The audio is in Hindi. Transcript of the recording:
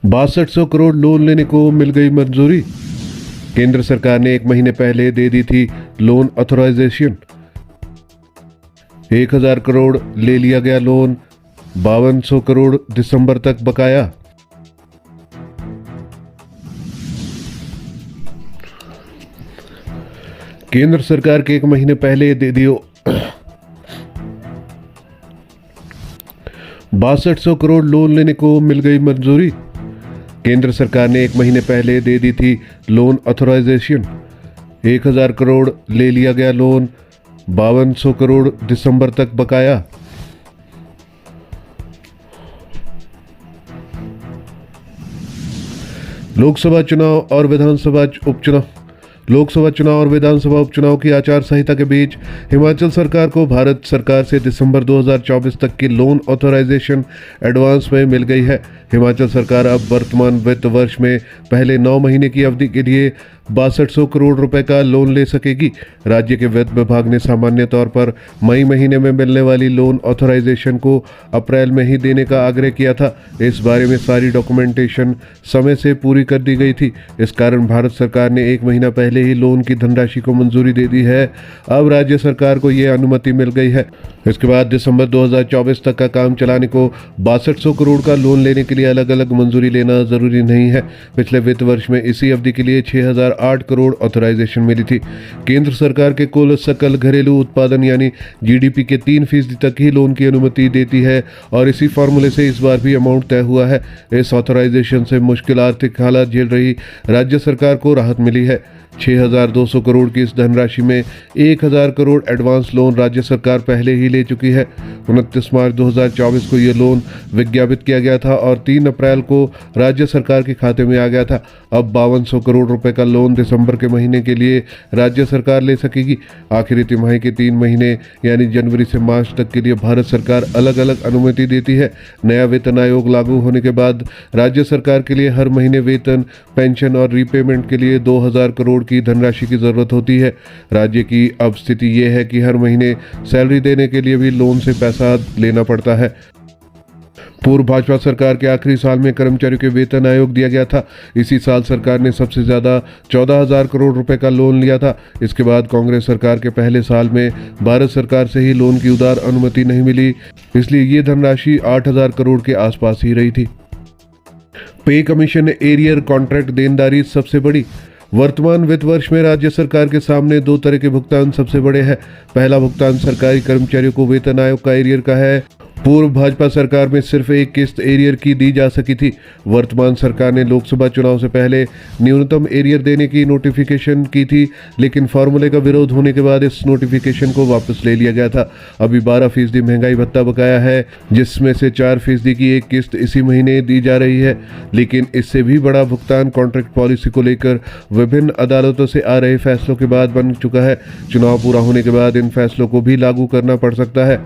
6200 करोड़ लोन लेने को मिल गई मंजूरी। केंद्र सरकार ने 1 महीने पहले दे दी थी लोन ऑथराइजेशन। 1000 करोड़ ले लिया गया लोन, 5200 करोड़ दिसंबर तक बकाया। केंद्र सरकार के 1 महीने पहले दे दियो 6200 करोड़ लोन लेने को मिल गई मंजूरी। केंद्र सरकार ने 1 महीने पहले दे दी थी लोन ऑथराइजेशन। 1000 करोड़ ले लिया गया लोन, 5200 करोड़ दिसंबर तक बकाया। लोकसभा चुनाव और विधानसभा उपचुनाव लोकसभा चुनाव और विधानसभा उपचुनाव की आचार संहिता के बीच हिमाचल सरकार को भारत सरकार से दिसंबर 2024 तक की लोन ऑथराइजेशन एडवांस में मिल गई है। हिमाचल सरकार अब वर्तमान वित्त वर्ष में पहले 9 महीने की अवधि के लिए 6200 करोड़ रुपए का लोन ले सकेगी। राज्य के वित्त विभाग ने सामान्य तौर पर मई महीने में मिलने वाली लोन ऑथराइजेशन को अप्रैल में ही देने का आग्रह किया था। इस बारे में सारी डॉक्यूमेंटेशन समय से पूरी कर दी गई थी। इस कारण भारत सरकार ने 1 महीना पहले ही लोन की धनराशि को मंजूरी दे दी है। अब राज्य सरकार को यह अनुमति मिल गई है। इसके बाद दिसंबर 2024 तक का काम चलाने को 6200 करोड़ का लोन लेने के लिए अलग अलग मंजूरी लेना जरूरी नहीं है। पिछले वित्त वर्ष में इसी अवधि के लिए 6008 करोड़ ऑथराइजेशन मिली थी। केंद्र सरकार के कुल सकल घरेलू उत्पादन यानी जीडीपी के 3% तक ही लोन की अनुमति देती है और इसी फॉर्मूले से इस बार भी अमाउंट तय हुआ है। इस ऑथराइजेशन से मुश्किल आर्थिक हालात झेल रही राज्य सरकार को राहत मिली है। 6200 करोड़ की इस धनराशि में 1000 करोड़ एडवांस लोन राज्य सरकार पहले ही ले चुकी है। 29 मार्च 2024 को यह लोन विज्ञापित किया गया था और 3 अप्रैल को राज्य सरकार के खाते में आ गया था। अब 5200 करोड़ रुपए का लोन दिसंबर के महीने के लिए राज्य सरकार ले सकेगी। आखिरी तिमाही के 3 महीने यानी जनवरी से मार्च तक के लिए भारत सरकार अलग अलग अनुमति देती है। नया वेतन आयोग लागू होने के बाद राज्य सरकार के लिए हर महीने वेतन, पेंशन और रीपेमेंट के लिए 2000 करोड़ की धनराशि की जरूरत होती है। राज्य की अब स्थिति यह है कि हर महीने सैलरी देने के लिए भी लोन से पैसा लेना पड़ता है। पूर्व भाजपा सरकार के आखिरी साल में कर्मचारियों के वेतन आयोग दिया गया था। इसी साल सरकार ने सबसे ज्यादा 14000 करोड़ रुपए का लोन लिया था। इसके बाद कांग्रेस सरकार के पहले साल में भारत सरकार से ही लोन की उदार अनुमति नहीं मिली, इसलिए ये धनराशि 8000 करोड़ के आसपास ही रही थी। पे कमीशन एरियर कॉन्ट्रैक्ट देनदारी सबसे बड़ी। वर्तमान वित्त वर्ष में राज्य सरकार के सामने 2 तरह के भुगतान सबसे बड़े हैं। पहला भुगतान सरकारी कर्मचारियों को वेतन आयोग का एरियर का है। पूर्व भाजपा सरकार में सिर्फ एक किस्त एरियर की दी जा सकी थी। वर्तमान सरकार ने लोकसभा चुनाव से पहले न्यूनतम एरियर देने की नोटिफिकेशन की थी, लेकिन फॉर्मूले का विरोध होने के बाद इस नोटिफिकेशन को वापस ले लिया गया था। अभी 12% महंगाई भत्ता बकाया है, जिसमें से 4% की एक किस्त इसी महीने दी जा रही है। लेकिन इससे भी बड़ा भुगतान कॉन्ट्रैक्ट पॉलिसी को लेकर विभिन्न अदालतों से आ रहे फैसलों के बाद बन चुका है। चुनाव पूरा होने के बाद इन फैसलों को भी लागू करना पड़ सकता है।